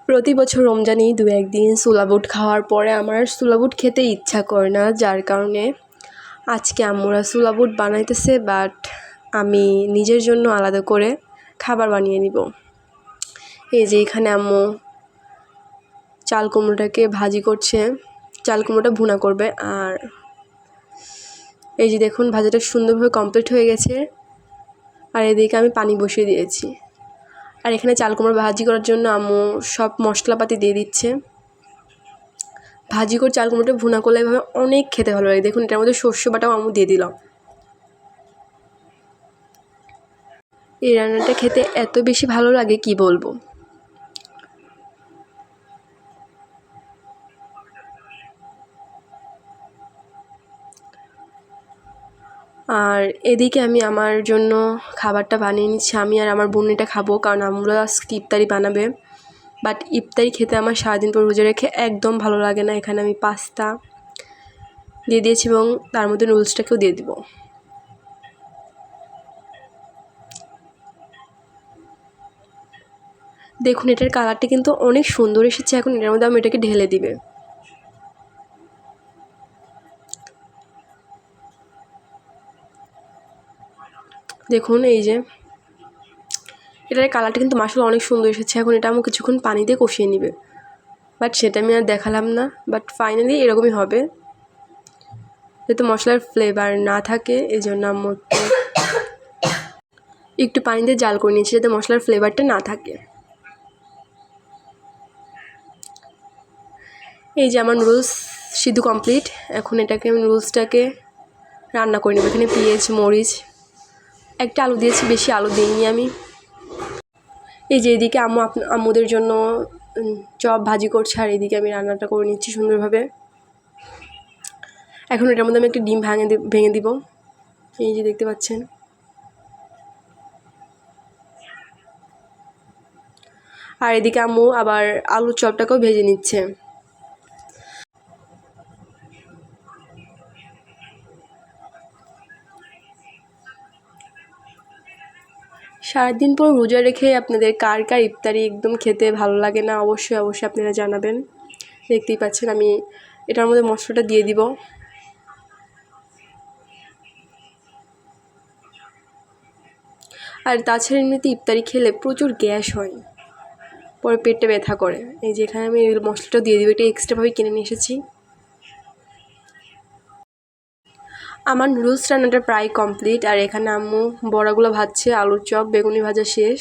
প্রতি বছর রমজানেই দু একদিন ছোলা বুট খাওয়ার পরে আমার ছোলা বুট খেতে ইচ্ছা করে না, যার কারণে আজকে আম্মুরা ছোলা বুট বানাইতেছে। বাট আমি নিজের জন্য আলাদা করে খাবার বানিয়ে নিব। এই যে এখানে আম্মু চাল কুমড়োটাকে ভাজি করছে, চাল কুমড়োটা ভুনা করবে। আর এই যে দেখুন ভাজাটা সুন্দরভাবে কমপ্লিট হয়ে গেছে। আর এদিকে আমি পানি বসিয়ে দিয়েছি। আর এখানে চাল কুমড়ো ভাজি করার জন্য আম্মু সব মশলাপাতি দিয়ে দিচ্ছে। ভাজি করে চাল কুমড়োটা ভুনা করলে এভাবে অনেক খেতে ভালো লাগে। দেখুন এটার মধ্যে সর্ষে বাটাও আম্মু দিয়ে দিলাম। এই রান্নাটা খেতে এত বেশি ভালো লাগে কি বলবো। আর এদিকে আমি আমার জন্য খাবারটা বানিয়ে নিচ্ছি। আমি আর আমার বোন এটা খাবো, কারণ আমরা আজকে ইফতারি বানাবে। বাট ইফতারি খেতে আমার সারাদিন পর রোজা রেখে একদম ভালো লাগে না। এখানে আমি পাস্তা দিয়ে দিয়েছি এবং তার মধ্যে নুডলসটাকেও দিয়ে দিব। দেখুন এটার কালারটা কিন্তু অনেক সুন্দর এসেছে। এখন এটার মধ্যে আমি এটাকে ঢেলে দিবে। দেখুন এই যে এটার কালারটা কিন্তু মাশাআল্লাহ অনেক সুন্দর এসেছে। এখন এটা আমি কিছুক্ষণ পানি দিয়ে কষিয়ে নিবে। বাট সেটা আমি আর দেখালাম না। বাট ফাইনালি এরকমই হবে। যাতে মশলার ফ্লেভার না থাকে এই জন্য আমি একটু পানি দিয়ে জাল করে নিয়েছি, যাতে মশলার ফ্লেভারটা না থাকে। এই যে আমার নুডলস সিদ্ধ কমপ্লিট। এখন এটাকে আমি নুডলসটাকে রান্না করে নেব। এখানে পেঁয়াজ মরিচ, একটা আলু দিয়েছি, বেশি আলু দিইনি আমি। এই যে এদিকে আম্মুদের জন্য চপ ভাজি করছে, আর এদিকে আমি রান্নাটা করে নিচ্ছি সুন্দরভাবে। এখন এটার মধ্যে আমি একটা ডিম ভেঙে দিব। এই যে দেখতে পাচ্ছেন। আর এদিকে আম্মু আবার আলুর চপটাকেও ভেজে নিচ্ছে। সারাদিন পর রোজা রেখে আপনাদের কার কার ইফতারি একদম খেতে ভালো লাগে না, অবশ্যই অবশ্যই আপনারা জানাবেন। দেখতেই পাচ্ছেন আমি এটার মধ্যে মশলাটা দিয়ে দিব। আর তাছাড়া এমনিতে ইফতারি খেলে প্রচুর গ্যাস হয়, পরে পেটটা ব্যথা করে। এই যে এখানে আমি মশলাটা দিয়ে দিব, এটা এক্সট্রাভাবে কিনে নিয়ে এসেছি। আমার নুডলস রান্নাটা প্রায় কমপ্লিট। আর এখানে আম্মু বড়াগুলো ভাজছে, আলুর চপ বেগুনি ভাজা শেষ।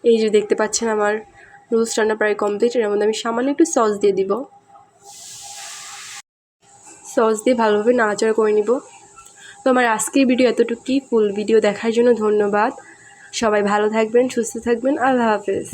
এই যে দেখতে পাচ্ছেন আমার নুডলস রান্না প্রায় কমপ্লিট। এর মধ্যে আমি সামান্য একটু সস দিয়ে দিব। সস দিয়ে ভালোভাবে নাড়াচাড়া করে নিব। তো আমার আজকের ভিডিও এতটুকুই। ফুল ভিডিও দেখার জন্য ধন্যবাদ। সবাই ভালো থাকবেন, সুস্থ থাকবেন। আল্লাহ হাফেজ।